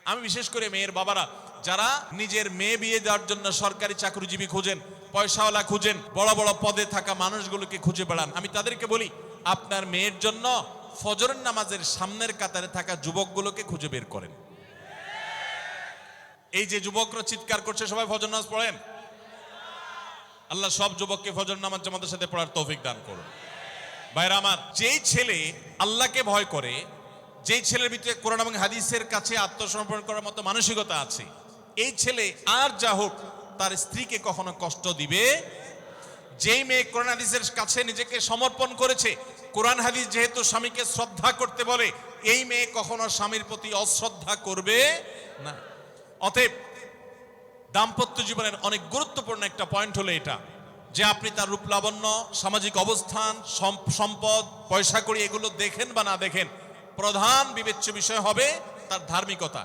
আমি বিশেষ করে মেয়ের বাবারা যারা নিজের মেয়ে বিয়ে দেওয়ার জন্য সরকারি চাকরিজীবী খুঁজেন, পয়সাওয়ালা খুঁজেন, বড় বড় পদে থাকা মানুষগুলোকে খুঁজে বেড়ান, আমি তাদেরকে বলি আপনার মেয়ের জন্য ফজরের নামাজের সামনের কাতারে থাকা যুবকগুলোকে খুঁজে বের করেন। এই যে যুবকরা চিৎকার করছে সবাই ফজর নামাজ পড়েন, আল্লাহ সব যুবককে ফজর নামাজ জামাতের সাথে পড়ার তৌফিক দান করুন। ভাইরা আমার, যেই ছেলে আল্লাহকে ভয় করে, যেই ছেলের ভিতরে কোরআন এবং হাদিসের কাছে আত্মসমর্পণ করার মতো মানসিকতা আছে, এই ছেলে আর যা হোক তার স্ত্রীকে কখনো কষ্ট দিবে। যেই মেয়ে কোরআন হাদিসের কাছে নিজেকে সমর্পণ করেছে, কোরআন হাদিস যেহেতু স্বামীকে শ্রদ্ধা করতে বলে, এই মেয়ে কখনো স্বামীর প্রতি অশ্রদ্ধা করবে না। অতএব দাম্পত্য জীবনের অনেক গুরুত্বপূর্ণ একটা পয়েন্ট হলো এটা যে আপনি তার রূপ লাবণ্য, সামাজিক অবস্থান, সম্পদ, পয়সা কড়ি এগুলো দেখেন বা না দেখেন, প্রধান বিবেচ্য বিষয় হবে তার ধার্মিকতা।